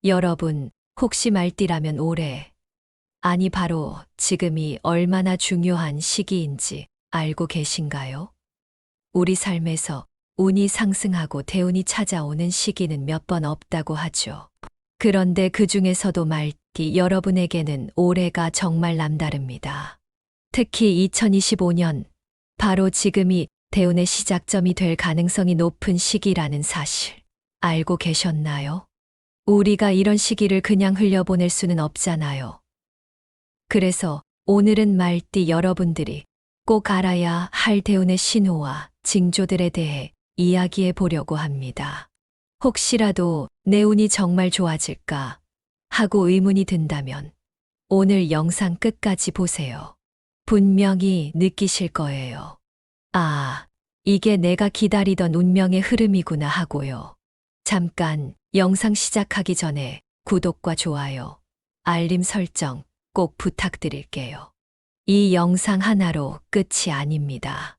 여러분, 혹시 말띠라면 올해, 아니 바로 지금이 얼마나 중요한 시기인지 알고 계신가요? 우리 삶에서 운이 상승하고 대운이 찾아오는 시기는 몇 번 없다고 하죠. 그런데 그 중에서도 말띠 여러분에게는 올해가 정말 남다릅니다. 특히 2025년, 바로 지금이 대운의 시작점이 될 가능성이 높은 시기라는 사실, 알고 계셨나요? 우리가 이런 시기를 그냥 흘려보낼 수는 없잖아요. 그래서 오늘은 말띠 여러분들이 꼭 알아야 할 대운의 신호와 징조들에 대해 이야기해 보려고 합니다. 혹시라도 내 운이 정말 좋아질까 하고 의문이 든다면 오늘 영상 끝까지 보세요. 분명히 느끼실 거예요. 아, 이게 내가 기다리던 운명의 흐름이구나 하고요. 잠깐 영상 시작하기 전에 구독과 좋아요, 알림 설정 꼭 부탁드릴게요. 이 영상 하나로 끝이 아닙니다.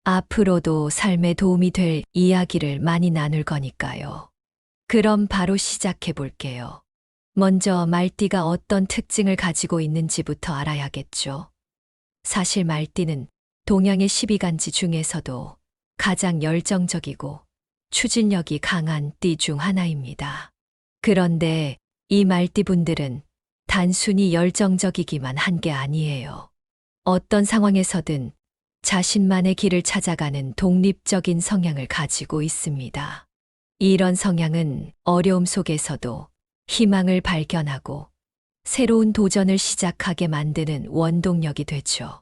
앞으로도 삶에 도움이 될 이야기를 많이 나눌 거니까요. 그럼 바로 시작해 볼게요. 먼저 말띠가 어떤 특징을 가지고 있는지부터 알아야겠죠. 사실 말띠는 동양의 12간지 중에서도 가장 열정적이고 추진력이 강한 띠 중 하나입니다. 그런데 이 말띠분들은 단순히 열정적이기만 한 게 아니에요. 어떤 상황에서든 자신만의 길을 찾아가는 독립적인 성향을 가지고 있습니다. 이런 성향은 어려움 속에서도 희망을 발견하고 새로운 도전을 시작하게 만드는 원동력이 되죠.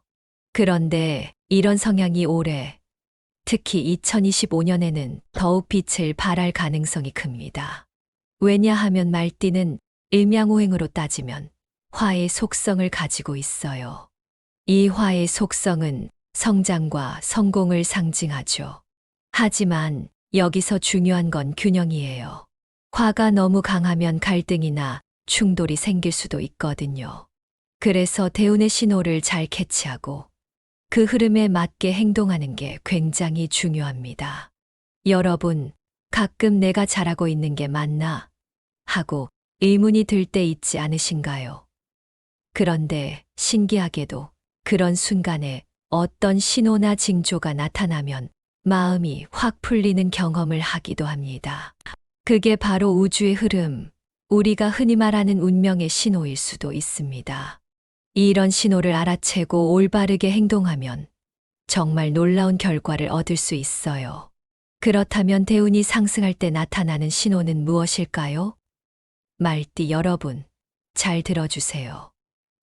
그런데 이런 성향이 올해, 특히 2025년에는 더욱 빛을 발할 가능성이 큽니다. 왜냐하면 말띠는 일명오행으로 따지면 화의 속성을 가지고 있어요. 이 화의 속성은 성장과 성공을 상징하죠. 하지만 여기서 중요한 건 균형이에요. 화가 너무 강하면 갈등이나 충돌이 생길 수도 있거든요. 그래서 대운의 신호를 잘 캐치하고 그 흐름에 맞게 행동하는 게 굉장히 중요합니다. 여러분, 가끔 내가 잘하고 있는 게 맞나? 하고 의문이 들 때 있지 않으신가요? 그런데 신기하게도 그런 순간에 어떤 신호나 징조가 나타나면 마음이 확 풀리는 경험을 하기도 합니다. 그게 바로 우주의 흐름, 우리가 흔히 말하는 운명의 신호일 수도 있습니다. 이런 신호를 알아채고 올바르게 행동하면 정말 놀라운 결과를 얻을 수 있어요. 그렇다면 대운이 상승할 때 나타나는 신호는 무엇일까요? 말띠 여러분, 잘 들어주세요.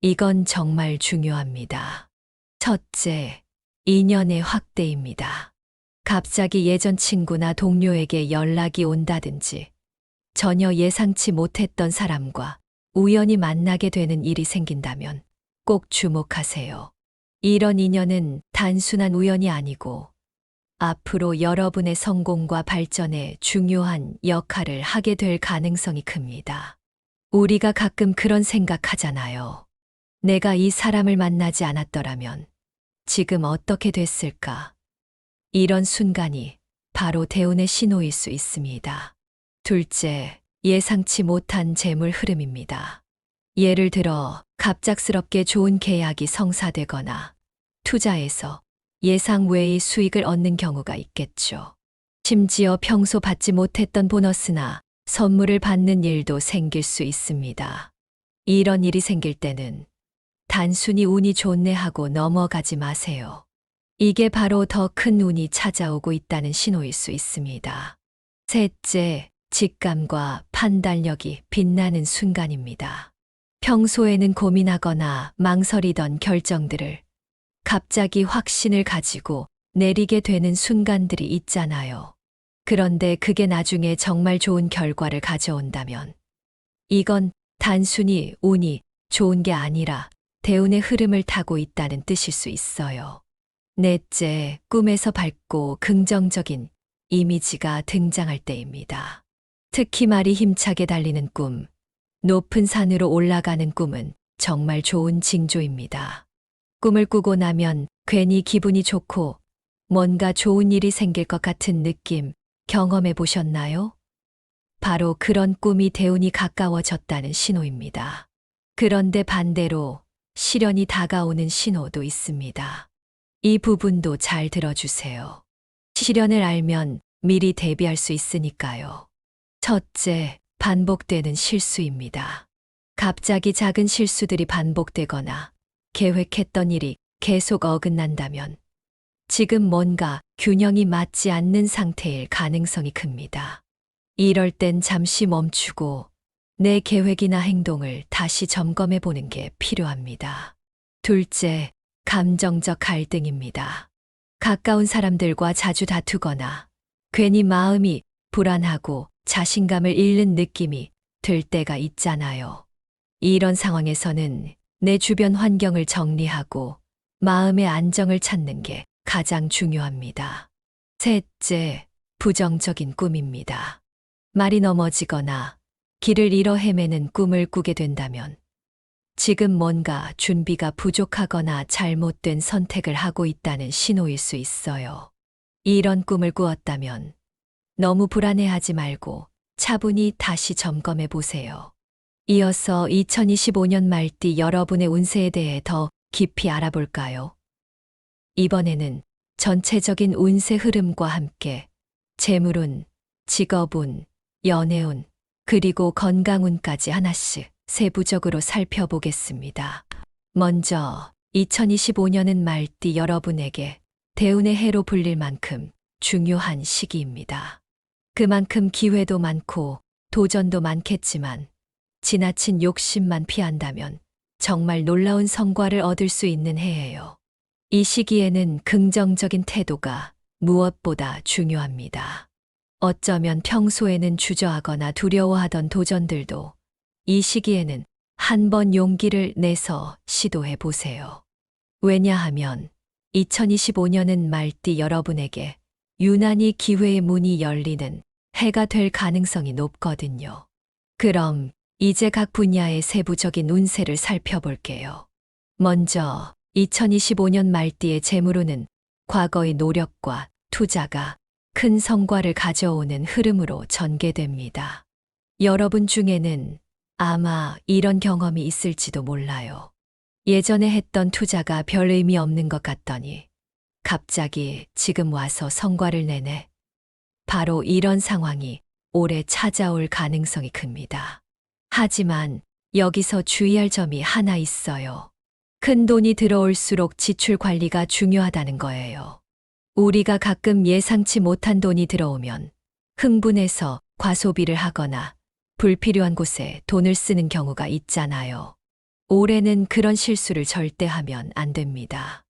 이건 정말 중요합니다. 첫째, 인연의 확대입니다. 갑자기 예전 친구나 동료에게 연락이 온다든지 전혀 예상치 못했던 사람과 우연히 만나게 되는 일이 생긴다면 꼭 주목하세요. 이런 인연은 단순한 우연이 아니고 앞으로 여러분의 성공과 발전에 중요한 역할을 하게 될 가능성이 큽니다. 우리가 가끔 그런 생각하잖아요. 내가 이 사람을 만나지 않았더라면 지금 어떻게 됐을까? 이런 순간이 바로 대운의 신호일 수 있습니다. 둘째, 예상치 못한 재물 흐름입니다. 예를 들어 갑작스럽게 좋은 계약이 성사되거나 투자에서 예상 외의 수익을 얻는 경우가 있겠죠. 심지어 평소 받지 못했던 보너스나 선물을 받는 일도 생길 수 있습니다. 이런 일이 생길 때는 단순히 운이 좋네 하고 넘어가지 마세요. 이게 바로 더 큰 운이 찾아오고 있다는 신호일 수 있습니다. 셋째, 직감과 판단력이 빛나는 순간입니다. 평소에는 고민하거나 망설이던 결정들을 갑자기 확신을 가지고 내리게 되는 순간들이 있잖아요. 그런데 그게 나중에 정말 좋은 결과를 가져온다면 이건 단순히 운이 좋은 게 아니라 대운의 흐름을 타고 있다는 뜻일 수 있어요. 넷째, 꿈에서 밝고 긍정적인 이미지가 등장할 때입니다. 특히 말이 힘차게 달리는 꿈, 높은 산으로 올라가는 꿈은 정말 좋은 징조입니다. 꿈을 꾸고 나면 괜히 기분이 좋고 뭔가 좋은 일이 생길 것 같은 느낌 경험해 보셨나요? 바로 그런 꿈이 대운이 가까워졌다는 신호입니다. 그런데 반대로 시련이 다가오는 신호도 있습니다. 이 부분도 잘 들어주세요. 시련을 알면 미리 대비할 수 있으니까요. 첫째, 반복되는 실수입니다. 갑자기 작은 실수들이 반복되거나 계획했던 일이 계속 어긋난다면 지금 뭔가 균형이 맞지 않는 상태일 가능성이 큽니다. 이럴 땐 잠시 멈추고 내 계획이나 행동을 다시 점검해 보는 게 필요합니다. 둘째, 감정적 갈등입니다. 가까운 사람들과 자주 다투거나 괜히 마음이 불안하고 자신감을 잃는 느낌이 들 때가 있잖아요. 이런 상황에서는 내 주변 환경을 정리하고 마음의 안정을 찾는 게 가장 중요합니다. 셋째, 부정적인 꿈입니다. 말이 넘어지거나 길을 잃어 헤매는 꿈을 꾸게 된다면 지금 뭔가 준비가 부족하거나 잘못된 선택을 하고 있다는 신호일 수 있어요. 이런 꿈을 꾸었다면 너무 불안해하지 말고 차분히 다시 점검해 보세요. 이어서 2025년 말띠 여러분의 운세에 대해 더 깊이 알아볼까요? 이번에는 전체적인 운세 흐름과 함께 재물운, 직업운, 연애운, 그리고 건강운까지 하나씩 세부적으로 살펴보겠습니다. 먼저 2025년은 말띠 여러분에게 대운의 해로 불릴 만큼 중요한 시기입니다. 그만큼 기회도 많고 도전도 많겠지만 지나친 욕심만 피한다면 정말 놀라운 성과를 얻을 수 있는 해예요. 이 시기에는 긍정적인 태도가 무엇보다 중요합니다. 어쩌면 평소에는 주저하거나 두려워하던 도전들도 이 시기에는 한번 용기를 내서 시도해 보세요. 왜냐하면 2025년은 말띠 여러분에게 유난히 기회의 문이 열리는 해가 될 가능성이 높거든요. 그럼 이제 각 분야의 세부적인 운세를 살펴볼게요. 먼저 2025년 말띠의 재물운은 과거의 노력과 투자가 큰 성과를 가져오는 흐름으로 전개됩니다. 여러분 중에는 아마 이런 경험이 있을지도 몰라요. 예전에 했던 투자가 별 의미 없는 것 같더니 갑자기 지금 와서 성과를 내네. 바로 이런 상황이 올해 찾아올 가능성이 큽니다. 하지만 여기서 주의할 점이 하나 있어요. 큰 돈이 들어올수록 지출 관리가 중요하다는 거예요. 우리가 가끔 예상치 못한 돈이 들어오면 흥분해서 과소비를 하거나 불필요한 곳에 돈을 쓰는 경우가 있잖아요. 올해는 그런 실수를 절대 하면 안 됩니다.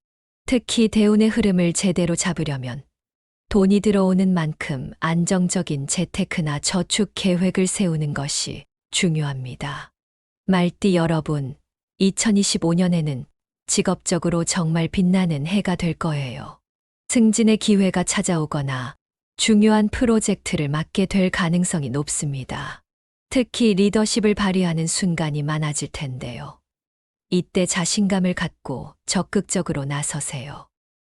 특히 대운의 흐름을 제대로 잡으려면 돈이 들어오는 만큼 안정적인 재테크나 저축 계획을 세우는 것이 중요합니다. 말띠 여러분, 2025년에는 직업적으로 정말 빛나는 해가 될 거예요. 승진의 기회가 찾아오거나 중요한 프로젝트를 맡게 될 가능성이 높습니다. 특히 리더십을 발휘하는 순간이 많아질 텐데요. 이때 자신감을 갖고 적극적으로 나서세요.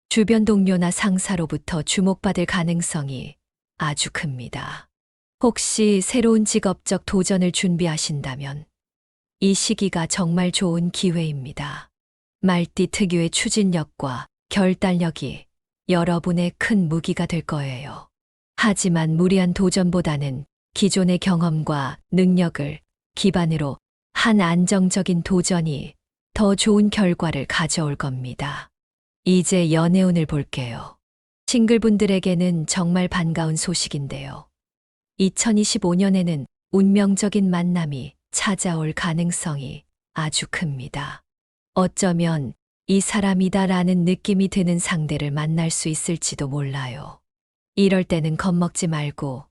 주변 동료나 상사로부터 주목받을 가능성이 아주 큽니다. 혹시 새로운 직업적 도전을 준비하신다면 이 시기가 정말 좋은 기회입니다. 말띠 특유의 추진력과 결단력이 여러분의 큰 무기가 될 거예요. 하지만 무리한 도전보다는 기존의 경험과 능력을 기반으로 한 안정적인 도전이 더 좋은 결과를 가져올 겁니다. 이제 연애운을 볼게요. 싱글분들에게는 정말 반가운 소식인데요. 2025년에는 운명적인 만남이 찾아올 가능성이 아주 큽니다. 어쩌면 이 사람이다라는 느낌이 드는 상대를 만날 수 있을지도 몰라요. 이럴 때는 겁먹지 말고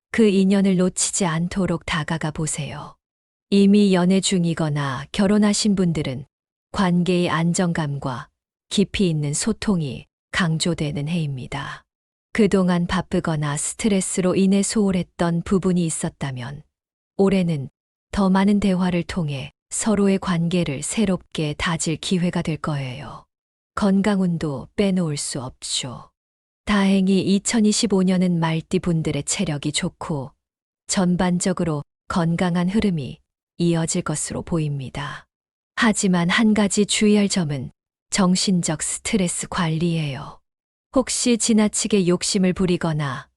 그 인연을 놓치지 않도록 다가가 보세요. 이미 연애 중이거나 결혼하신 분들은 관계의 안정감과 깊이 있는 소통이 강조되는 해입니다. 그동안 바쁘거나 스트레스로 인해 소홀했던 부분이 있었다면 올해는 더 많은 대화를 통해 서로의 관계를 새롭게 다질 기회가 될 거예요. 건강운도 빼놓을 수 없죠. 다행히 2025년은 말띠 분들의 체력이 좋고 전반적으로 건강한 흐름이 이어질 것으로 보입니다. 하지만 한 가지 주의할 점은 정신적 스트레스 관리예요. 혹시 지나치게 욕심을 부리거나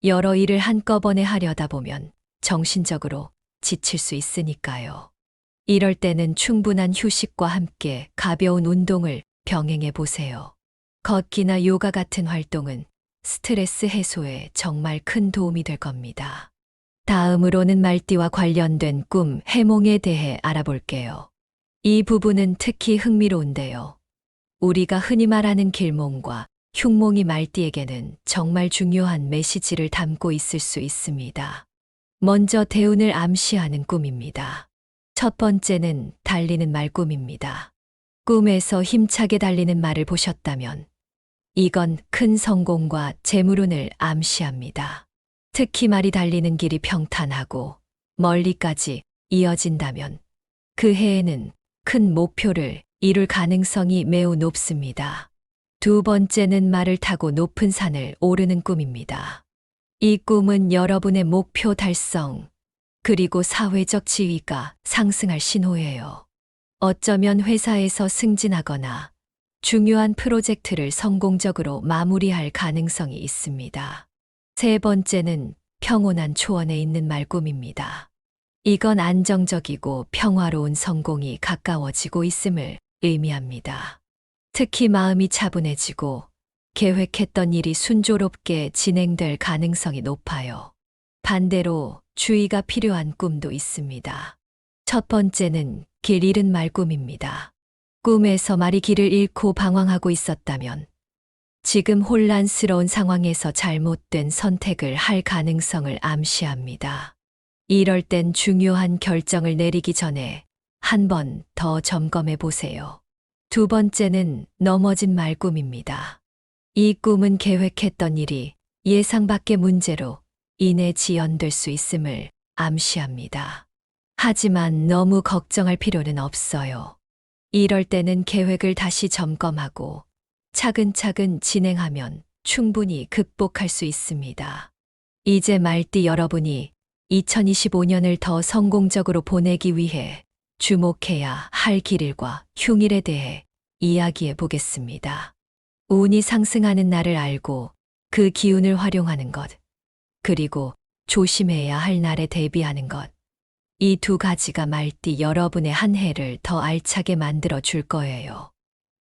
여러 일을 한꺼번에 하려다 보면 정신적으로 지칠 수 있으니까요. 이럴 때는 충분한 휴식과 함께 가벼운 운동을 병행해 보세요. 걷기나 요가 같은 활동은 스트레스 해소에 정말 큰 도움이 될 겁니다. 다음으로는 말띠와 관련된 꿈, 해몽에 대해 알아볼게요. 이 부분은 특히 흥미로운데요. 우리가 흔히 말하는 길몽과 흉몽이 말띠에게는 정말 중요한 메시지를 담고 있을 수 있습니다. 먼저 대운을 암시하는 꿈입니다. 첫 번째는 달리는 말 꿈입니다. 꿈에서 힘차게 달리는 말을 보셨다면 이건 큰 성공과 재물운을 암시합니다. 특히 말이 달리는 길이 평탄하고 멀리까지 이어진다면 그 해에는 큰 목표를 이룰 가능성이 매우 높습니다. 두 번째는 말을 타고 높은 산을 오르는 꿈입니다. 이 꿈은 여러분의 목표 달성, 그리고 사회적 지위가 상승할 신호예요. 어쩌면 회사에서 승진하거나 중요한 프로젝트를 성공적으로 마무리할 가능성이 있습니다. 세 번째는 평온한 초원에 있는 말 꿈입니다. 이건 안정적이고 평화로운 성공이 가까워지고 있음을 의미합니다. 특히 마음이 차분해지고 계획했던 일이 순조롭게 진행될 가능성이 높아요. 반대로 주의가 필요한 꿈도 있습니다. 첫 번째는 길 잃은 말 꿈입니다. 꿈에서 말이 길을 잃고 방황하고 있었다면 지금 혼란스러운 상황에서 잘못된 선택을 할 가능성을 암시합니다. 이럴 땐 중요한 결정을 내리기 전에 한 번 더 점검해 보세요. 두 번째는 넘어진 말 꿈입니다. 이 꿈은 계획했던 일이 예상 밖의 문제로 인해 지연될 수 있음을 암시합니다. 하지만 너무 걱정할 필요는 없어요. 이럴 때는 계획을 다시 점검하고 차근차근 진행하면 충분히 극복할 수 있습니다. 이제 말띠 여러분이 2025년을 더 성공적으로 보내기 위해 주목해야 할 길일과 흉일에 대해 이야기해 보겠습니다. 운이 상승하는 날을 알고 그 기운을 활용하는 것, 그리고 조심해야 할 날에 대비하는 것. 이 두 가지가 말띠 여러분의 한 해를 더 알차게 만들어 줄 거예요.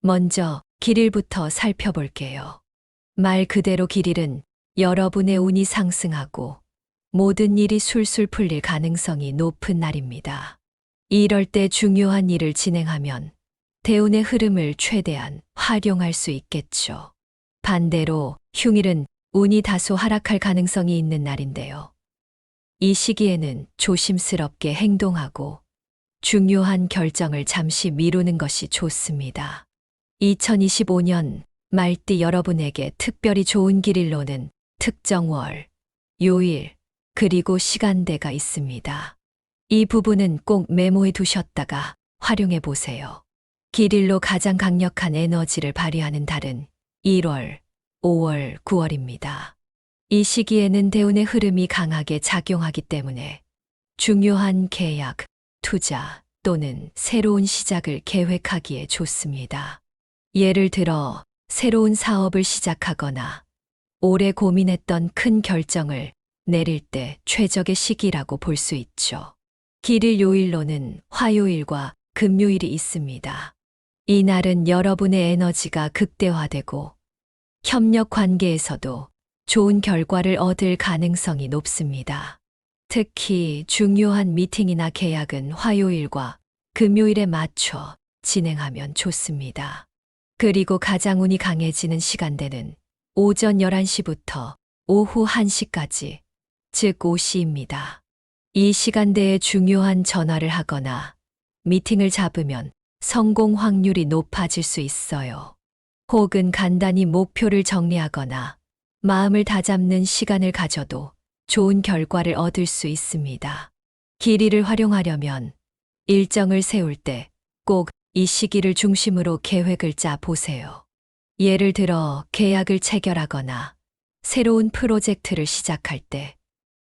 먼저 길일부터 살펴볼게요. 말 그대로 길일은 여러분의 운이 상승하고 모든 일이 술술 풀릴 가능성이 높은 날입니다. 이럴 때 중요한 일을 진행하면 대운의 흐름을 최대한 활용할 수 있겠죠. 반대로 흉일은 운이 다소 하락할 가능성이 있는 날인데요. 이 시기에는 조심스럽게 행동하고 중요한 결정을 잠시 미루는 것이 좋습니다. 2025년 말띠 여러분에게 특별히 좋은 길일로는 특정 월, 요일, 그리고 시간대가 있습니다. 이 부분은 꼭 메모해 두셨다가 활용해 보세요. 길일로 가장 강력한 에너지를 발휘하는 달은 1월, 5월, 9월입니다. 이 시기에는 대운의 흐름이 강하게 작용하기 때문에 중요한 계약, 투자 또는 새로운 시작을 계획하기에 좋습니다. 예를 들어 새로운 사업을 시작하거나 오래 고민했던 큰 결정을 내릴 때 최적의 시기라고 볼 수 있죠. 길일 요일로는 화요일과 금요일이 있습니다. 이 날은 여러분의 에너지가 극대화되고 협력 관계에서도 좋은 결과를 얻을 가능성이 높습니다. 특히 중요한 미팅이나 계약은 화요일과 금요일에 맞춰 진행하면 좋습니다. 그리고 가장 운이 강해지는 시간대는 오전 11시부터 오후 1시까지, 즉 오시입니다. 이 시간대에 중요한 전화를 하거나 미팅을 잡으면 성공 확률이 높아질 수 있어요. 혹은 간단히 목표를 정리하거나 마음을 다잡는 시간을 가져도 좋은 결과를 얻을 수 있습니다. 길이를 활용하려면 일정을 세울 때 꼭 이 시기를 중심으로 계획을 짜 보세요. 예를 들어 계약을 체결하거나 새로운 프로젝트를 시작할 때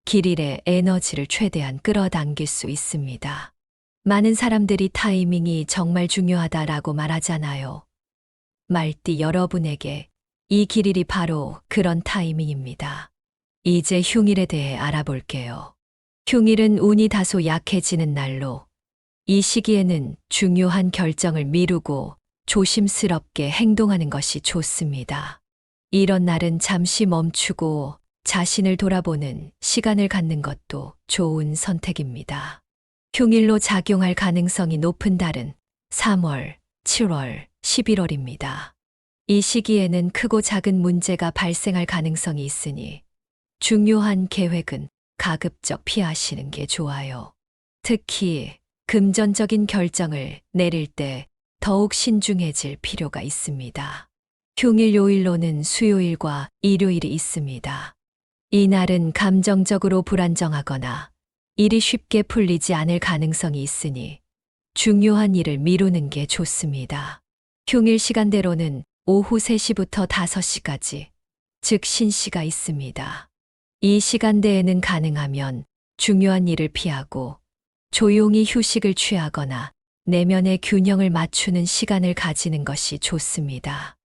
길일의 에너지를 최대한 끌어당길 수 있습니다. 많은 사람들이 타이밍이 정말 중요하다라고 말하잖아요. 말띠 여러분에게 이 길일이 바로 그런 타이밍입니다. 이제 흉일에 대해 알아볼게요. 흉일은 운이 다소 약해지는 날로 이 시기에는 중요한 결정을 미루고 조심스럽게 행동하는 것이 좋습니다. 이런 날은 잠시 멈추고 자신을 돌아보는 시간을 갖는 것도 좋은 선택입니다. 흉일로 작용할 가능성이 높은 달은 3월, 7월, 11월입니다. 이 시기에는 크고 작은 문제가 발생할 가능성이 있으니 중요한 계획은 가급적 피하시는 게 좋아요. 특히 금전적인 결정을 내릴 때 더욱 신중해질 필요가 있습니다. 흉일 요일로는 수요일과 일요일이 있습니다. 이날은 감정적으로 불안정하거나 일이 쉽게 풀리지 않을 가능성이 있으니 중요한 일을 미루는 게 좋습니다. 흉일 시간대로는 오후 3시부터 5시까지, 즉 신시가 있습니다. 이 시간대에는 가능하면 중요한 일을 피하고 조용히 휴식을 취하거나 내면의 균형을 맞추는 시간을 가지는 것이 좋습니다.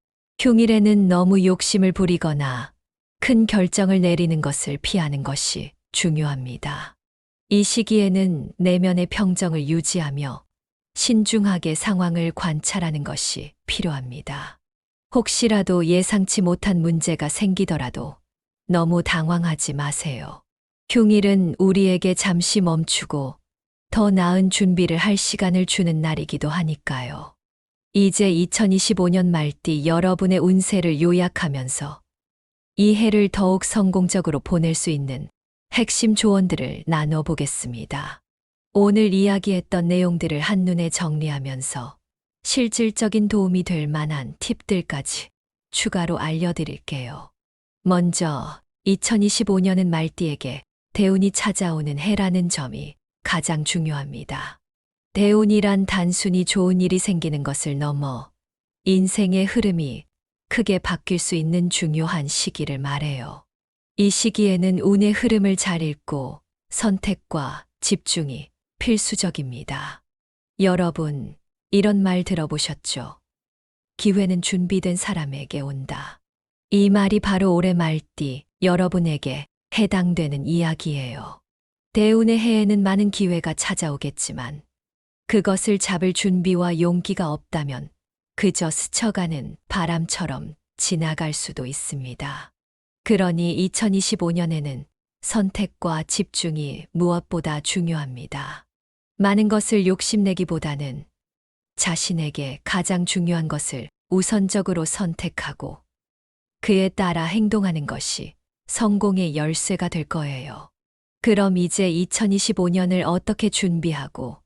흉일에는 너무 욕심을 부리거나 큰 결정을 내리는 것을 피하는 것이 중요합니다. 이 시기에는 내면의 평정을 유지하며 신중하게 상황을 관찰하는 것이 필요합니다. 혹시라도 예상치 못한 문제가 생기더라도 너무 당황하지 마세요. 흉일은 우리에게 잠시 멈추고 더 나은 준비를 할 시간을 주는 날이기도 하니까요. 이제 2025년 말띠 여러분의 운세를 요약하면서 이 해를 더욱 성공적으로 보낼 수 있는 핵심 조언들을 나눠보겠습니다. 오늘 이야기했던 내용들을 한눈에 정리하면서 실질적인 도움이 될 만한 팁들까지 추가로 알려드릴게요. 먼저 2025년은 말띠에게 대운이 찾아오는 해라는 점이 가장 중요합니다. 대운이란 단순히 좋은 일이 생기는 것을 넘어 인생의 흐름이 크게 바뀔 수 있는 중요한 시기를 말해요. 이 시기에는 운의 흐름을 잘 읽고 선택과 집중이 필수적입니다. 여러분, 이런 말 들어보셨죠? 기회는 준비된 사람에게 온다. 이 말이 바로 올해 말띠 여러분에게 해당되는 이야기예요. 대운의 해에는 많은 기회가 찾아오겠지만 그것을 잡을 준비와 용기가 없다면 그저 스쳐가는 바람처럼 지나갈 수도 있습니다. 그러니 2025년에는 선택과 집중이 무엇보다 중요합니다. 많은 것을 욕심내기보다는 자신에게 가장 중요한 것을 우선적으로 선택하고 그에 따라 행동하는 것이 성공의 열쇠가 될 거예요. 그럼 이제 2025년을 어떻게 준비하고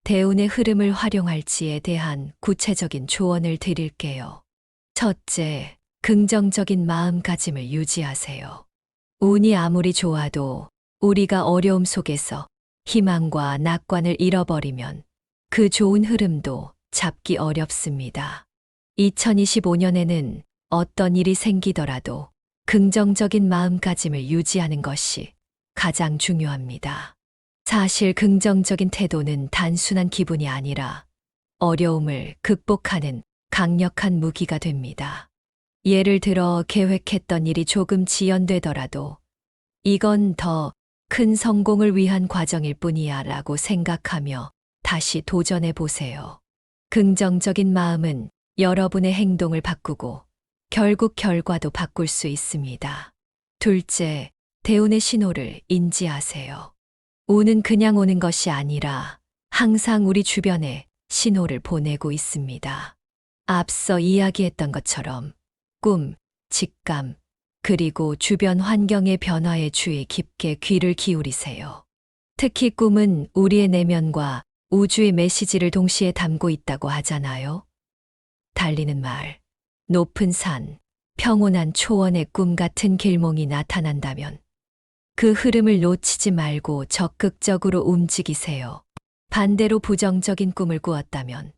대운의 흐름을 활용할지에 대한 구체적인 조언을 드릴게요. 첫째, 긍정적인 마음가짐을 유지하세요. 운이 아무리 좋아도 우리가 어려움 속에서 희망과 낙관을 잃어버리면 그 좋은 흐름도 잡기 어렵습니다. 2025년에는 어떤 일이 생기더라도 긍정적인 마음가짐을 유지하는 것이 가장 중요합니다. 사실 긍정적인 태도는 단순한 기분이 아니라 어려움을 극복하는 강력한 무기가 됩니다. 예를 들어 계획했던 일이 조금 지연되더라도 이건 더 큰 성공을 위한 과정일 뿐이야 라고 생각하며 다시 도전해 보세요. 긍정적인 마음은 여러분의 행동을 바꾸고 결국 결과도 바꿀 수 있습니다. 둘째, 대운의 신호를 인지하세요. 운은 그냥 오는 것이 아니라 항상 우리 주변에 신호를 보내고 있습니다. 앞서 이야기했던 것처럼 꿈, 직감, 그리고 주변 환경의 변화에 주의 깊게 귀를 기울이세요. 특히 꿈은 우리의 내면과 우주의 메시지를 동시에 담고 있다고 하잖아요. 달리는 말, 높은 산, 평온한 초원의 꿈 같은 길몽이 나타난다면 그 흐름을 놓치지 말고 적극적으로 움직이세요. 반대로 부정적인 꿈을 꾸었다면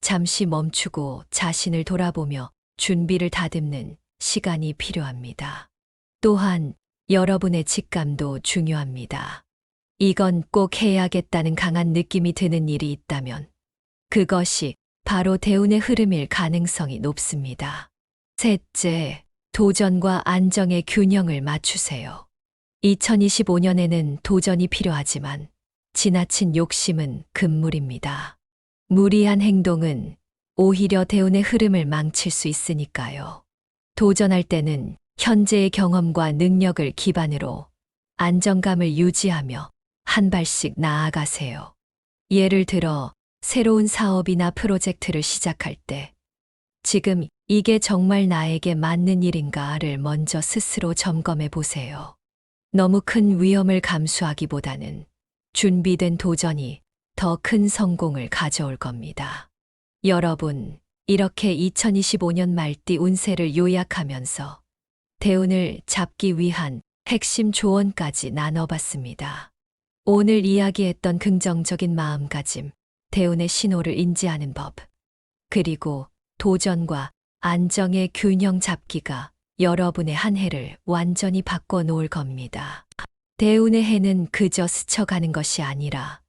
잠시 멈추고 자신을 돌아보며 준비를 다듬는 시간이 필요합니다. 또한 여러분의 직감도 중요합니다. 이건 꼭 해야겠다는 강한 느낌이 드는 일이 있다면 그것이 바로 대운의 흐름일 가능성이 높습니다. 셋째, 도전과 안정의 균형을 맞추세요. 2025년에는 도전이 필요하지만 지나친 욕심은 금물입니다. 무리한 행동은 오히려 대운의 흐름을 망칠 수 있으니까요. 도전할 때는 현재의 경험과 능력을 기반으로 안정감을 유지하며 한 발씩 나아가세요. 예를 들어 새로운 사업이나 프로젝트를 시작할 때 지금 이게 정말 나에게 맞는 일인가를 먼저 스스로 점검해 보세요. 너무 큰 위험을 감수하기보다는 준비된 도전이 더 큰 성공을 가져올 겁니다. 여러분, 이렇게 2025년 말띠 운세를 요약하면서 대운을 잡기 위한 핵심 조언까지 나눠봤습니다. 오늘 이야기했던 긍정적인 마음가짐, 대운의 신호를 인지하는 법, 그리고 도전과 안정의 균형 잡기가 여러분의 한 해를 완전히 바꿔놓을 겁니다. 대운의 해는 그저 스쳐가는 것이 아니라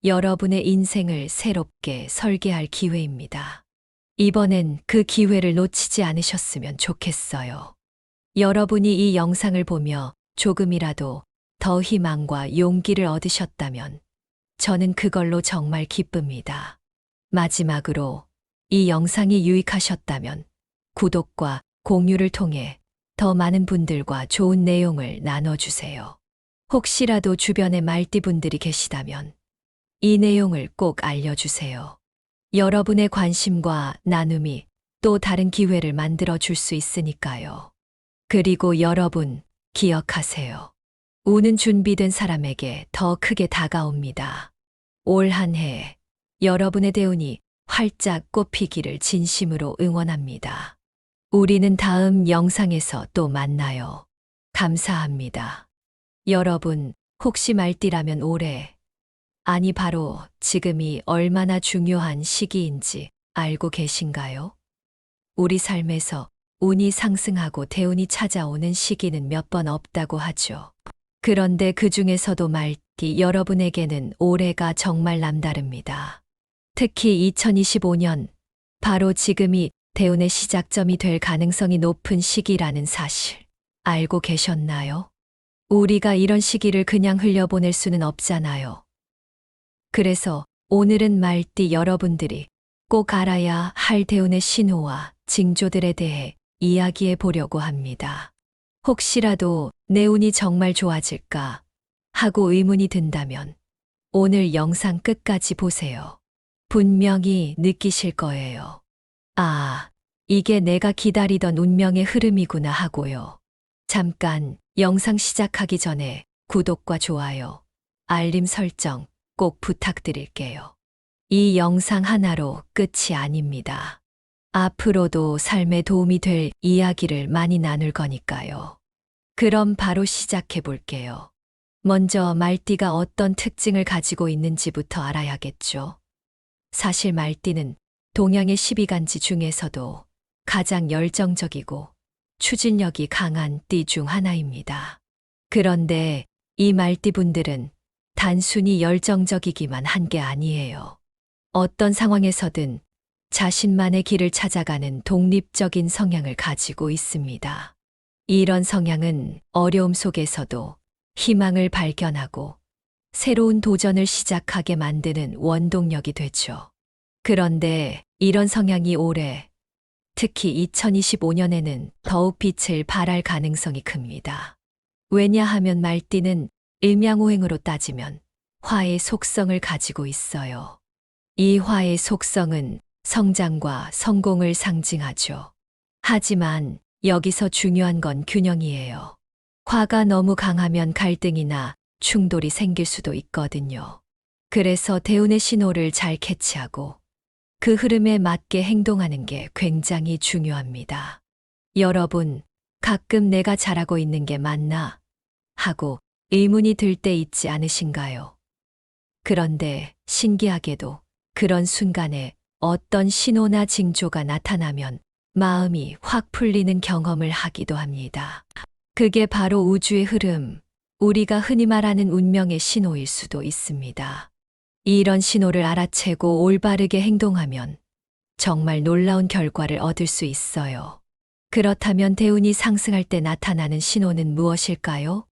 여러분의 인생을 새롭게 설계할 기회입니다. 이번엔 그 기회를 놓치지 않으셨으면 좋겠어요. 여러분이 이 영상을 보며 조금이라도 더 희망과 용기를 얻으셨다면 저는 그걸로 정말 기쁩니다. 마지막으로 이 영상이 유익하셨다면 구독과 공유를 통해 더 많은 분들과 좋은 내용을 나눠주세요. 혹시라도 주변에 말띠분들이 계시다면 이 내용을 꼭 알려주세요. 여러분의 관심과 나눔이 또 다른 기회를 만들어 줄 수 있으니까요. 그리고 여러분, 기억하세요. 운은 준비된 사람에게 더 크게 다가옵니다. 올 한 해 여러분의 대운이 활짝 꽃피기를 진심으로 응원합니다. 우리는 다음 영상에서 또 만나요. 감사합니다. 여러분, 혹시 말띠라면 올해, 아니 바로 지금이 얼마나 중요한 시기인지 알고 계신가요? 우리 삶에서 운이 상승하고 대운이 찾아오는 시기는 몇 번 없다고 하죠. 그런데 그 중에서도 말띠 여러분에게는 올해가 정말 남다릅니다. 특히 2025년, 바로 지금이 대운의 시작점이 될 가능성이 높은 시기라는 사실, 알고 계셨나요? 우리가 이런 시기를 그냥 흘려보낼 수는 없잖아요. 그래서 오늘은 말띠 여러분들이 꼭 알아야 할 대운의 신호와 징조들에 대해 이야기해 보려고 합니다. 혹시라도 내 운이 정말 좋아질까 하고 의문이 든다면 오늘 영상 끝까지 보세요. 분명히 느끼실 거예요. 아, 이게 내가 기다리던 운명의 흐름이구나 하고요. 잠깐 영상 시작하기 전에 구독과 좋아요, 알림 설정 꼭 부탁드릴게요. 이 영상 하나로 끝이 아닙니다. 앞으로도 삶에 도움이 될 이야기를 많이 나눌 거니까요. 그럼 바로 시작해 볼게요. 먼저 말띠가 어떤 특징을 가지고 있는지부터 알아야겠죠. 사실 말띠는 동양의 12간지 중에서도 가장 열정적이고 추진력이 강한 띠 중 하나입니다. 그런데 이 말띠분들은 단순히 열정적이기만 한 게 아니에요. 어떤 상황에서든 자신만의 길을 찾아가는 독립적인 성향을 가지고 있습니다. 이런 성향은 어려움 속에서도 희망을 발견하고 새로운 도전을 시작하게 만드는 원동력이 되죠. 그런데 이런 성향이 올해, 특히 2025년에는 더욱 빛을 발할 가능성이 큽니다. 왜냐하면 말띠는 일명오행으로 따지면 화의 속성을 가지고 있어요. 이 화의 속성은 성장과 성공을 상징하죠. 하지만 여기서 중요한 건 균형이에요. 화가 너무 강하면 갈등이나 충돌이 생길 수도 있거든요. 그래서 대운의 신호를 잘 캐치하고 그 흐름에 맞게 행동하는 게 굉장히 중요합니다. 여러분, 가끔 내가 잘하고 있는 게 맞나 하고 의문이 들 때 있지 않으신가요? 그런데 신기하게도 그런 순간에 어떤 신호나 징조가 나타나면 마음이 확 풀리는 경험을 하기도 합니다. 그게 바로 우주의 흐름, 우리가 흔히 말하는 운명의 신호일 수도 있습니다. 이런 신호를 알아채고 올바르게 행동하면 정말 놀라운 결과를 얻을 수 있어요. 그렇다면 대운이 상승할 때 나타나는 신호는 무엇일까요?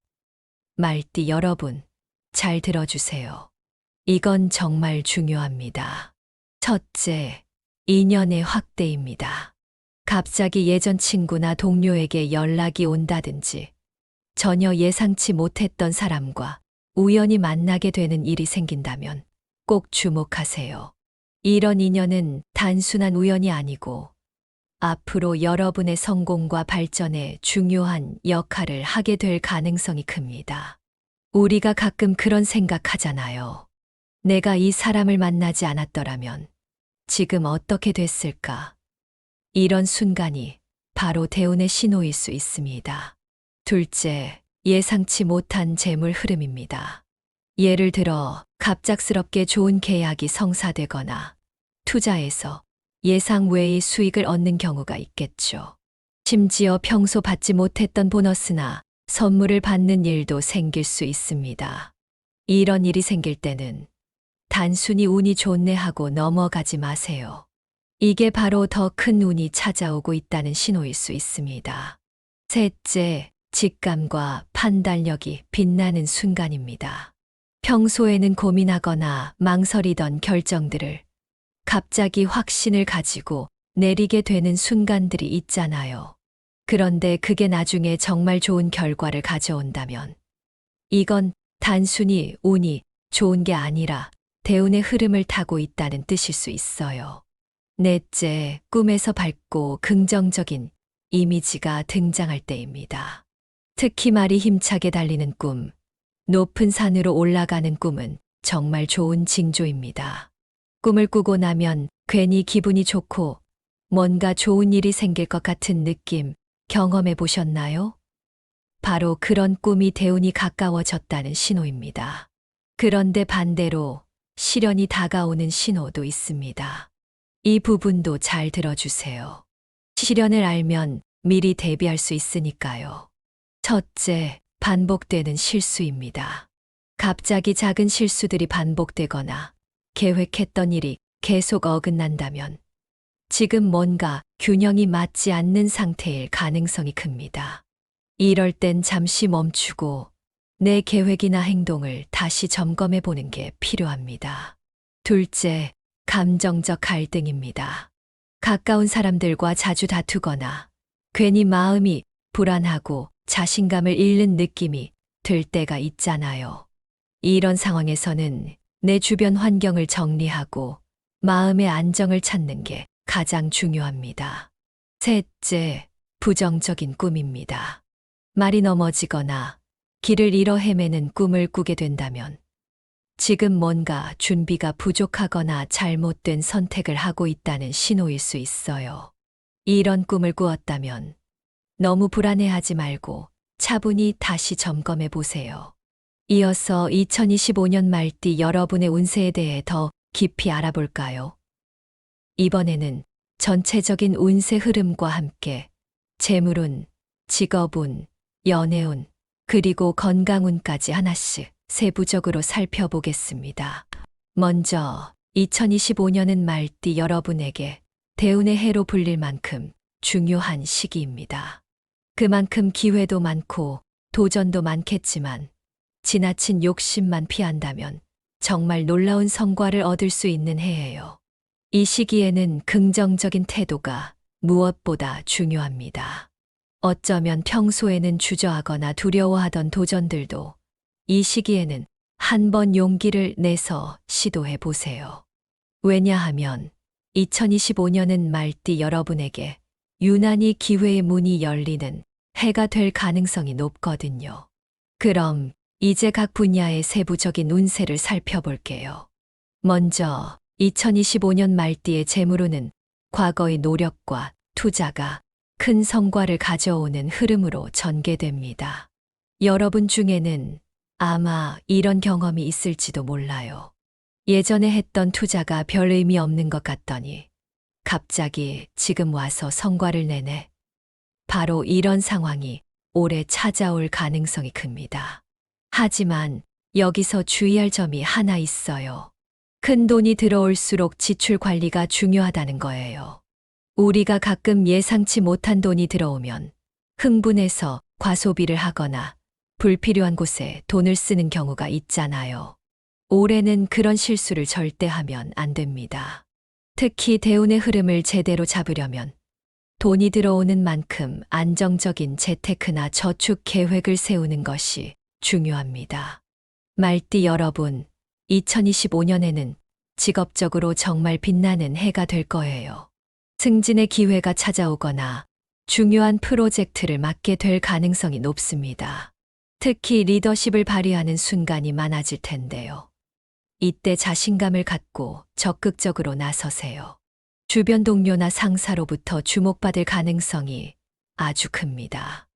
말띠 여러분, 잘 들어주세요. 이건 정말 중요합니다. 첫째, 인연의 확대입니다. 갑자기 예전 친구나 동료에게 연락이 온다든지 전혀 예상치 못했던 사람과 우연히 만나게 되는 일이 생긴다면 꼭 주목하세요. 이런 인연은 단순한 우연이 아니고 앞으로 여러분의 성공과 발전에 중요한 역할을 하게 될 가능성이 큽니다. 우리가 가끔 그런 생각하잖아요. 내가 이 사람을 만나지 않았더라면 지금 어떻게 됐을까? 이런 순간이 바로 대운의 신호일 수 있습니다. 둘째, 예상치 못한 재물 흐름입니다. 예를 들어 갑작스럽게 좋은 계약이 성사되거나 투자에서 예상 외의 수익을 얻는 경우가 있겠죠. 심지어 평소 받지 못했던 보너스나 선물을 받는 일도 생길 수 있습니다. 이런 일이 생길 때는 단순히 운이 좋네 하고 넘어가지 마세요. 이게 바로 더 큰 운이 찾아오고 있다는 신호일 수 있습니다. 셋째, 직감과 판단력이 빛나는 순간입니다. 평소에는 고민하거나 망설이던 결정들을 갑자기 확신을 가지고 내리게 되는 순간들이 있잖아요. 그런데 그게 나중에 정말 좋은 결과를 가져온다면 이건 단순히 운이 좋은 게 아니라 대운의 흐름을 타고 있다는 뜻일 수 있어요. 넷째, 꿈에서 밝고 긍정적인 이미지가 등장할 때입니다. 특히 말이 힘차게 달리는 꿈, 높은 산으로 올라가는 꿈은 정말 좋은 징조입니다. 꿈을 꾸고 나면 괜히 기분이 좋고 뭔가 좋은 일이 생길 것 같은 느낌 경험해 보셨나요? 바로 그런 꿈이 대운이 가까워졌다는 신호입니다. 그런데 반대로 시련이 다가오는 신호도 있습니다. 이 부분도 잘 들어주세요. 시련을 알면 미리 대비할 수 있으니까요. 첫째, 반복되는 실수입니다. 갑자기 작은 실수들이 반복되거나 계획했던 일이 계속 어긋난다면 지금 뭔가 균형이 맞지 않는 상태일 가능성이 큽니다. 이럴 땐 잠시 멈추고 내 계획이나 행동을 다시 점검해 보는 게 필요합니다. 둘째, 감정적 갈등입니다. 가까운 사람들과 자주 다투거나 괜히 마음이 불안하고 자신감을 잃는 느낌이 들 때가 있잖아요. 이런 상황에서는 내 주변 환경을 정리하고 마음의 안정을 찾는 게 가장 중요합니다. 셋째, 부정적인 꿈입니다. 말이 넘어지거나 길을 잃어 헤매는 꿈을 꾸게 된다면 지금 뭔가 준비가 부족하거나 잘못된 선택을 하고 있다는 신호일 수 있어요. 이런 꿈을 꾸었다면 너무 불안해하지 말고 차분히 다시 점검해 보세요. 이어서 2025년 말띠 여러분의 운세에 대해 더 깊이 알아볼까요? 이번에는 전체적인 운세 흐름과 함께 재물운, 직업운, 연애운, 그리고 건강운까지 하나씩 세부적으로 살펴보겠습니다. 먼저 2025년은 말띠 여러분에게 대운의 해로 불릴 만큼 중요한 시기입니다. 그만큼 기회도 많고 도전도 많겠지만 지나친 욕심만 피한다면 정말 놀라운 성과를 얻을 수 있는 해예요. 이 시기에는 긍정적인 태도가 무엇보다 중요합니다. 어쩌면 평소에는 주저하거나 두려워하던 도전들도 이 시기에는 한번 용기를 내서 시도해 보세요. 왜냐하면 2025년은 말띠 여러분에게 유난히 기회의 문이 열리는 해가 될 가능성이 높거든요. 그럼 이제 각 분야의 세부적인 운세를 살펴볼게요. 먼저 2025년 말띠의 재물운은 과거의 노력과 투자가 큰 성과를 가져오는 흐름으로 전개됩니다. 여러분 중에는 아마 이런 경험이 있을지도 몰라요. 예전에 했던 투자가 별 의미 없는 것 같더니 갑자기 지금 와서 성과를 내네. 바로 이런 상황이 올해 찾아올 가능성이 큽니다. 하지만 여기서 주의할 점이 하나 있어요. 큰 돈이 들어올수록 지출 관리가 중요하다는 거예요. 우리가 가끔 예상치 못한 돈이 들어오면 흥분해서 과소비를 하거나 불필요한 곳에 돈을 쓰는 경우가 있잖아요. 올해는 그런 실수를 절대 하면 안 됩니다. 특히 대운의 흐름을 제대로 잡으려면 돈이 들어오는 만큼 안정적인 재테크나 저축 계획을 세우는 것이 중요합니다. 말띠 여러분, 2025년에는 직업적으로 정말 빛나는 해가 될 거예요. 승진의 기회가 찾아오거나 중요한 프로젝트를 맡게 될 가능성이 높습니다. 특히 리더십을 발휘하는 순간이 많아질 텐데요. 이때 자신감을 갖고 적극적으로 나서세요. 주변 동료나 상사로부터 주목받을 가능성이 아주 큽니다.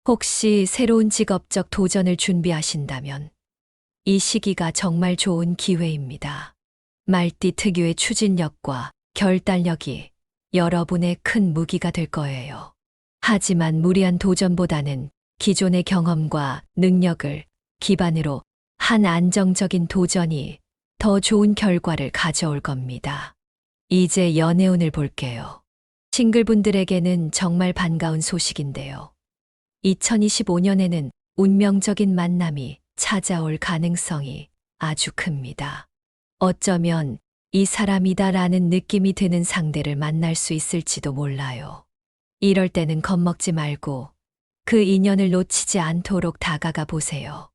혹시 새로운 직업적 도전을 준비하신다면 이 시기가 정말 좋은 기회입니다. 말띠 특유의 추진력과 결단력이 여러분의 큰 무기가 될 거예요. 하지만 무리한 도전보다는 기존의 경험과 능력을 기반으로 한 안정적인 도전이 더 좋은 결과를 가져올 겁니다. 이제 연애운을 볼게요. 싱글분들에게는 정말 반가운 소식인데요. 2025년에는 운명적인 만남이 찾아올 가능성이 아주 큽니다. 어쩌면 이 사람이다라는 느낌이 드는 상대를 만날 수 있을지도 몰라요. 이럴 때는 겁먹지 말고 그 인연을 놓치지 않도록 다가가 보세요.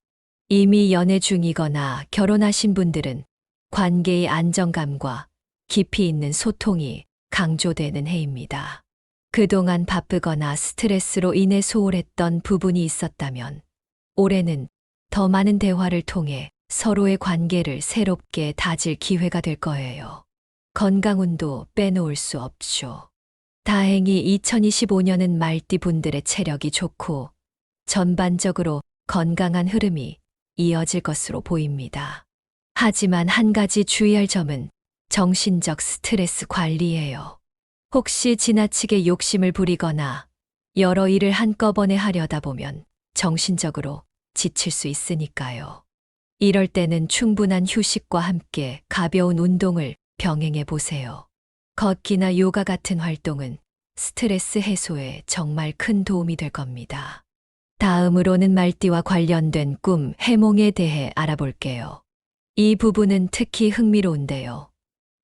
이미 연애 중이거나 결혼하신 분들은 관계의 안정감과 깊이 있는 소통이 강조되는 해입니다. 그동안 바쁘거나 스트레스로 인해 소홀했던 부분이 있었다면 올해는 더 많은 대화를 통해 서로의 관계를 새롭게 다질 기회가 될 거예요. 건강운도 빼놓을 수 없죠. 다행히 2025년은 말띠 분들의 체력이 좋고 전반적으로 건강한 흐름이 이어질 것으로 보입니다. 하지만 한 가지 주의할 점은 정신적 스트레스 관리예요. 혹시 지나치게 욕심을 부리거나 여러 일을 한꺼번에 하려다 보면 정신적으로 지칠 수 있으니까요. 이럴 때는 충분한 휴식과 함께 가벼운 운동을 병행해 보세요. 걷기나 요가 같은 활동은 스트레스 해소에 정말 큰 도움이 될 겁니다. 다음으로는 말띠와 관련된 꿈, 해몽에 대해 알아볼게요. 이 부분은 특히 흥미로운데요.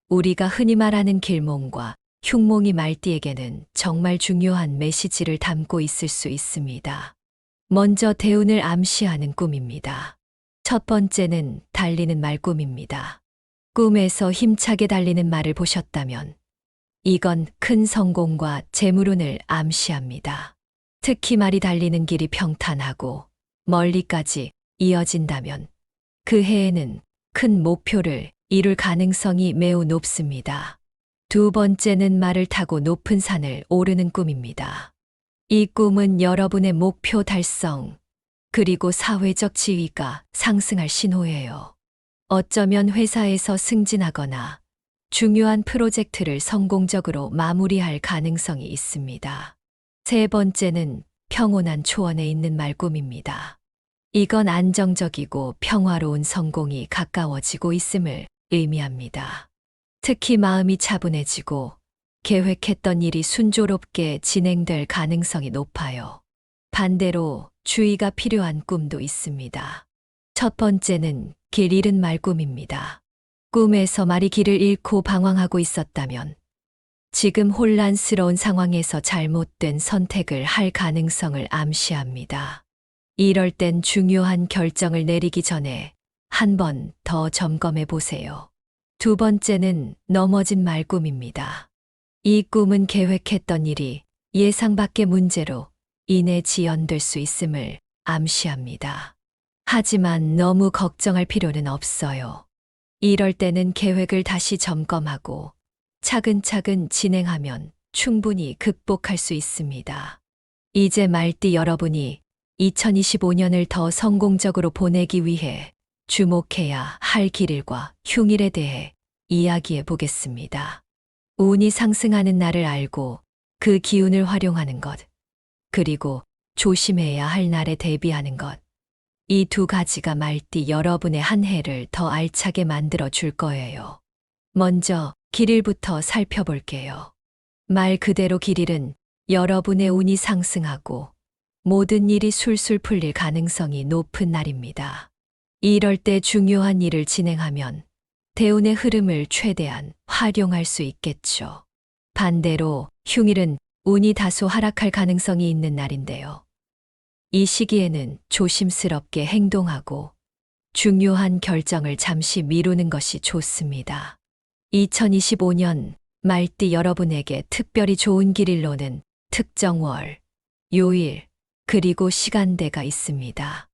우리가 흔히 말하는 길몽과 흉몽이 말띠에게는 정말 중요한 메시지를 담고 있을 수 있습니다. 먼저 대운을 암시하는 꿈입니다. 첫 번째는 달리는 말 꿈입니다. 꿈에서 힘차게 달리는 말을 보셨다면 이건 큰 성공과 재물운을 암시합니다. 특히 말이 달리는 길이 평탄하고 멀리까지 이어진다면 그 해에는 큰 목표를 이룰 가능성이 매우 높습니다. 두 번째는 말을 타고 높은 산을 오르는 꿈입니다. 이 꿈은 여러분의 목표 달성, 그리고 사회적 지위가 상승할 신호예요. 어쩌면 회사에서 승진하거나 중요한 프로젝트를 성공적으로 마무리할 가능성이 있습니다. 세 번째는 평온한 초원에 있는 말 꿈입니다. 이건 안정적이고 평화로운 성공이 가까워지고 있음을 의미합니다. 특히 마음이 차분해지고 계획했던 일이 순조롭게 진행될 가능성이 높아요. 반대로 주의가 필요한 꿈도 있습니다. 첫 번째는 길 잃은 말 꿈입니다. 꿈에서 말이 길을 잃고 방황하고 있었다면 지금 혼란스러운 상황에서 잘못된 선택을 할 가능성을 암시합니다. 이럴 땐 중요한 결정을 내리기 전에 한 번 더 점검해 보세요. 두 번째는 넘어진 말 꿈입니다. 이 꿈은 계획했던 일이 예상 밖의 문제로 인해 지연될 수 있음을 암시합니다. 하지만 너무 걱정할 필요는 없어요. 이럴 때는 계획을 다시 점검하고 차근차근 진행하면 충분히 극복할 수 있습니다. 이제 말띠 여러분이 2025년을 더 성공적으로 보내기 위해 주목해야 할 길일과 흉일에 대해 이야기해 보겠습니다. 운이 상승하는 날을 알고 그 기운을 활용하는 것, 그리고 조심해야 할 날에 대비하는 것. 이 두 가지가 말띠 여러분의 한 해를 더 알차게 만들어 줄 거예요. 먼저 길일부터 살펴볼게요. 말 그대로 길일은 여러분의 운이 상승하고 모든 일이 술술 풀릴 가능성이 높은 날입니다. 이럴 때 중요한 일을 진행하면 대운의 흐름을 최대한 활용할 수 있겠죠. 반대로 흉일은 운이 다소 하락할 가능성이 있는 날인데요. 이 시기에는 조심스럽게 행동하고 중요한 결정을 잠시 미루는 것이 좋습니다. 2025년 말띠 여러분에게 특별히 좋은 길일로는 특정 월, 요일, 그리고 시간대가 있습니다.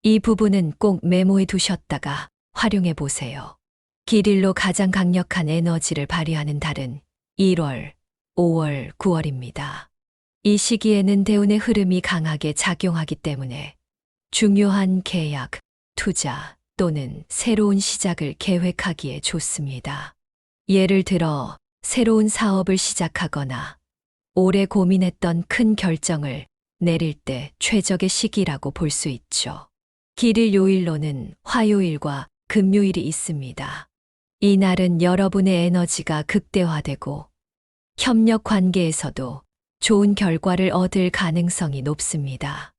이 부분은 꼭 메모해 두셨다가 활용해 보세요. 길일로 가장 강력한 에너지를 발휘하는 달은 1월, 5월, 9월입니다. 이 시기에는 대운의 흐름이 강하게 작용하기 때문에 중요한 계약, 투자 또는 새로운 시작을 계획하기에 좋습니다. 예를 들어 새로운 사업을 시작하거나 오래 고민했던 큰 결정을 내릴 때 최적의 시기라고 볼 수 있죠. 길일 요일로는 화요일과 금요일이 있습니다. 이 날은 여러분의 에너지가 극대화되고 협력 관계에서도 좋은 결과를 얻을 가능성이 높습니다.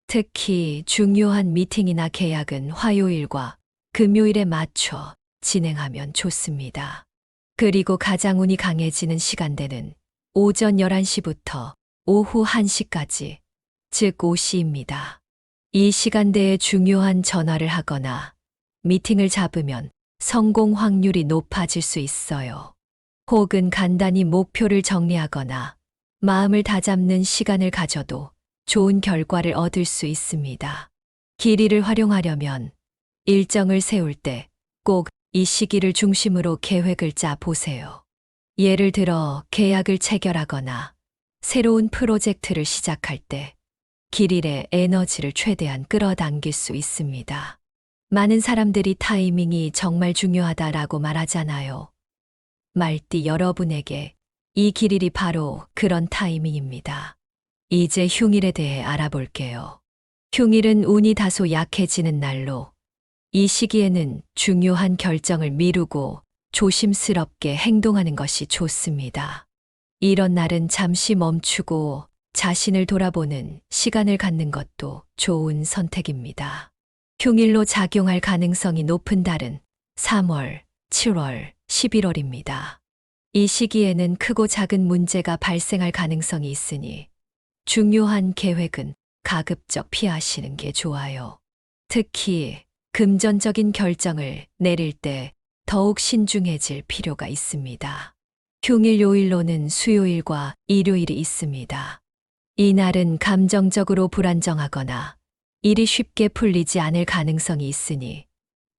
특히 중요한 미팅이나 계약은 화요일과 금요일에 맞춰 진행하면 좋습니다. 그리고 가장 운이 강해지는 시간대는 오전 11시부터 오후 1시까지, 즉 오시입니다. 이 시간대에 중요한 전화를 하거나 미팅을 잡으면 성공 확률이 높아질 수 있어요. 혹은 간단히 목표를 정리하거나 마음을 다잡는 시간을 가져도 좋은 결과를 얻을 수 있습니다. 길이를 활용하려면 일정을 세울 때 꼭 이 시기를 중심으로 계획을 짜 보세요. 예를 들어 계약을 체결하거나 새로운 프로젝트를 시작할 때 길일의 에너지를 최대한 끌어당길 수 있습니다. 많은 사람들이 타이밍이 정말 중요하다라고 말하잖아요. 말띠 여러분에게 이 길일이 바로 그런 타이밍입니다. 이제 흉일에 대해 알아볼게요. 흉일은 운이 다소 약해지는 날로 이 시기에는 중요한 결정을 미루고 조심스럽게 행동하는 것이 좋습니다. 이런 날은 잠시 멈추고 자신을 돌아보는 시간을 갖는 것도 좋은 선택입니다. 흉일로 작용할 가능성이 높은 달은 3월, 7월, 11월입니다. 이 시기에는 크고 작은 문제가 발생할 가능성이 있으니 중요한 계획은 가급적 피하시는 게 좋아요. 특히 금전적인 결정을 내릴 때 더욱 신중해질 필요가 있습니다. 흉일 요일로는 수요일과 일요일이 있습니다. 이 날은 감정적으로 불안정하거나 일이 쉽게 풀리지 않을 가능성이 있으니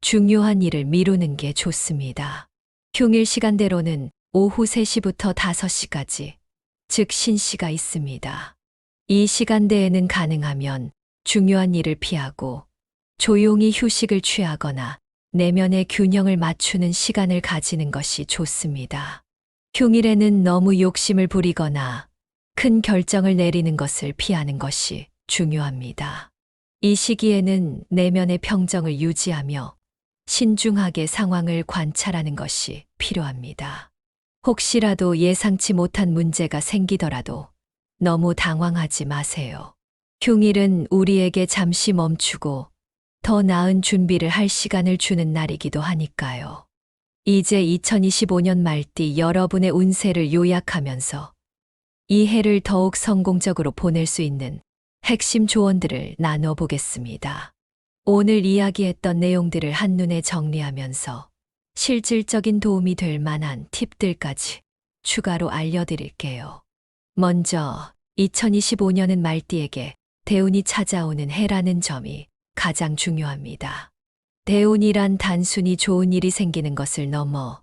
중요한 일을 미루는 게 좋습니다. 흉일 시간대로는 오후 3시부터 5시까지, 즉 신시가 있습니다. 이 시간대에는 가능하면 중요한 일을 피하고 조용히 휴식을 취하거나 내면의 균형을 맞추는 시간을 가지는 것이 좋습니다. 흉일에는 너무 욕심을 부리거나 큰 결정을 내리는 것을 피하는 것이 중요합니다. 이 시기에는 내면의 평정을 유지하며 신중하게 상황을 관찰하는 것이 필요합니다. 혹시라도 예상치 못한 문제가 생기더라도 너무 당황하지 마세요. 흉일은 우리에게 잠시 멈추고 더 나은 준비를 할 시간을 주는 날이기도 하니까요. 이제 2025년 말띠 여러분의 운세를 요약하면서 이 해를 더욱 성공적으로 보낼 수 있는 핵심 조언들을 나눠보겠습니다. 오늘 이야기했던 내용들을 한눈에 정리하면서 실질적인 도움이 될 만한 팁들까지 추가로 알려드릴게요. 먼저 2025년은 말띠에게 대운이 찾아오는 해라는 점이 가장 중요합니다. 대운이란 단순히 좋은 일이 생기는 것을 넘어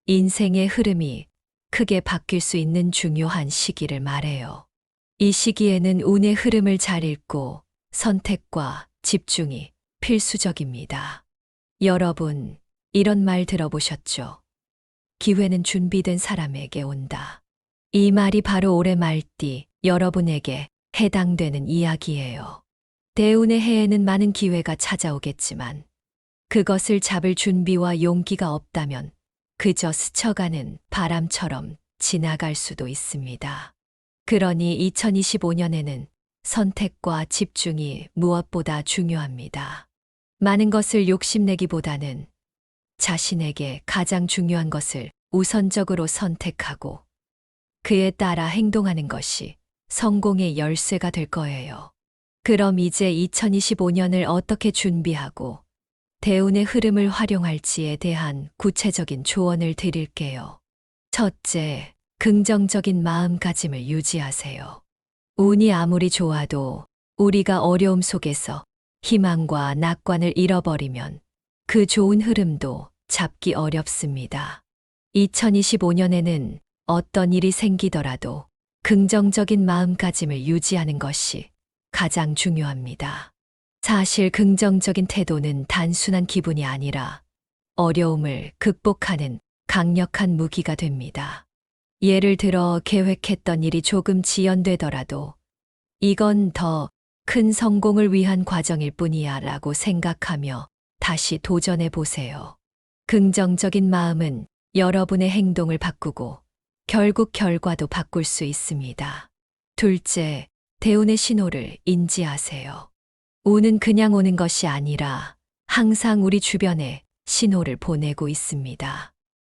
인생의 흐름이 크게 바뀔 수 있는 중요한 시기를 말해요. 이 시기에는 운의 흐름을 잘 읽고 선택과 집중이 필수적입니다. 여러분, 이런 말 들어보셨죠? 기회는 준비된 사람에게 온다. 이 말이 바로 올해 말띠 여러분에게 해당되는 이야기예요. 대운의 해에는 많은 기회가 찾아오겠지만 그것을 잡을 준비와 용기가 없다면 그저 스쳐가는 바람처럼 지나갈 수도 있습니다. 그러니 2025년에는 선택과 집중이 무엇보다 중요합니다. 많은 것을 욕심내기보다는 자신에게 가장 중요한 것을 우선적으로 선택하고 그에 따라 행동하는 것이 성공의 열쇠가 될 거예요. 그럼 이제 2025년을 어떻게 준비하고 대운의 흐름을 활용할지에 대한 구체적인 조언을 드릴게요. 첫째, 긍정적인 마음가짐을 유지하세요. 운이 아무리 좋아도 우리가 어려움 속에서 희망과 낙관을 잃어버리면 그 좋은 흐름도 잡기 어렵습니다. 2025년에는 어떤 일이 생기더라도 긍정적인 마음가짐을 유지하는 것이 가장 중요합니다. 사실 긍정적인 태도는 단순한 기분이 아니라 어려움을 극복하는 강력한 무기가 됩니다. 예를 들어 계획했던 일이 조금 지연되더라도 이건 더 큰 성공을 위한 과정일 뿐이야 라고 생각하며 다시 도전해 보세요. 긍정적인 마음은 여러분의 행동을 바꾸고 결국 결과도 바꿀 수 있습니다. 둘째, 대운의 신호를 인지하세요. 운은 그냥 오는 것이 아니라 항상 우리 주변에 신호를 보내고 있습니다.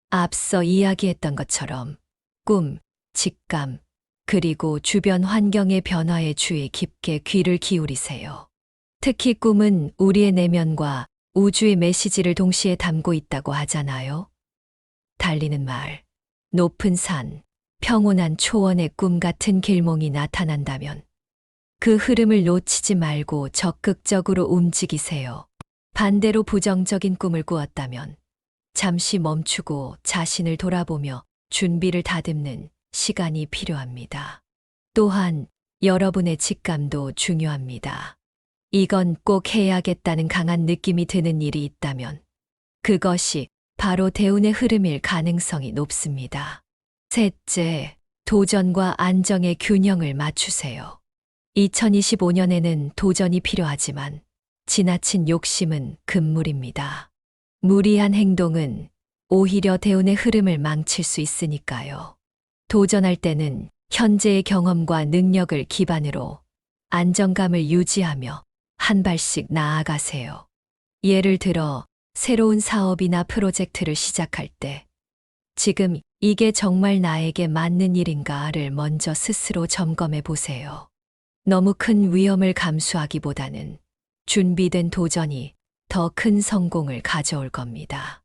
앞서 이야기했던 것처럼 꿈, 직감, 그리고 주변 환경의 변화에 주의 깊게 귀를 기울이세요. 특히 꿈은 우리의 내면과 우주의 메시지를 동시에 담고 있다고 하잖아요. 달리는 말, 높은 산, 평온한 초원의 꿈 같은 길몽이 나타난다면 그 흐름을 놓치지 말고 적극적으로 움직이세요. 반대로 부정적인 꿈을 꾸었다면 잠시 멈추고 자신을 돌아보며 준비를 다듬는 시간이 필요합니다. 또한 여러분의 직감도 중요합니다. 이건 꼭 해야겠다는 강한 느낌이 드는 일이 있다면 그것이 바로 대운의 흐름일 가능성이 높습니다. 셋째, 도전과 안정의 균형을 맞추세요. 2025년에는 도전이 필요하지만 지나친 욕심은 금물입니다. 무리한 행동은 오히려 대운의 흐름을 망칠 수 있으니까요. 도전할 때는 현재의 경험과 능력을 기반으로 안정감을 유지하며 한 발씩 나아가세요. 예를 들어 새로운 사업이나 프로젝트를 시작할 때 지금 이게 정말 나에게 맞는 일인가를 먼저 스스로 점검해 보세요. 너무 큰 위험을 감수하기보다는 준비된 도전이 더 큰 성공을 가져올 겁니다.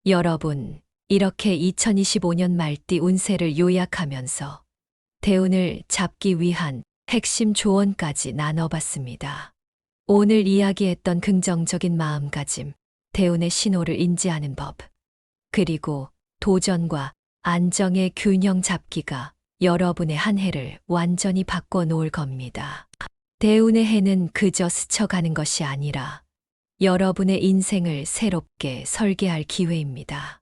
여러분, 이렇게 2025년 말띠 운세를 요약하면서 대운을 잡기 위한 핵심 조언까지 나눠봤습니다. 오늘 이야기했던 긍정적인 마음가짐, 대운의 신호를 인지하는 법, 그리고 도전과 안정의 균형 잡기가 여러분의 한 해를 완전히 바꿔 놓을 겁니다. 대운의 해는 그저 스쳐가는 것이 아니라 여러분의 인생을 새롭게 설계할 기회입니다.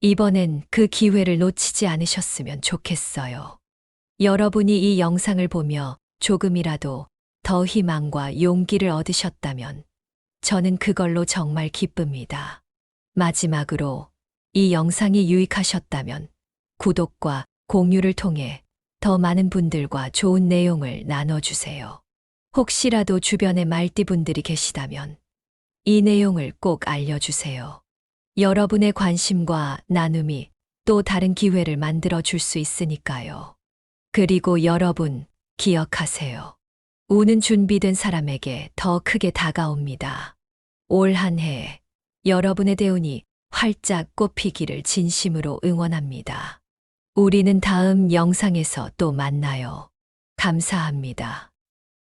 이번엔 그 기회를 놓치지 않으셨으면 좋겠어요. 여러분이 이 영상을 보며 조금이라도 더 희망과 용기를 얻으셨다면 저는 그걸로 정말 기쁩니다. 마지막으로 이 영상이 유익하셨다면 구독과 공유를 통해 더 많은 분들과 좋은 내용을 나눠주세요. 혹시라도 주변에 말띠분들이 계시다면 이 내용을 꼭 알려주세요. 여러분의 관심과 나눔이 또 다른 기회를 만들어 줄 수 있으니까요. 그리고 여러분, 기억하세요. 운은 준비된 사람에게 더 크게 다가옵니다. 올 한 해 여러분의 대운이 활짝 꽃피기를 진심으로 응원합니다. 우리는 다음 영상에서 또 만나요. 감사합니다.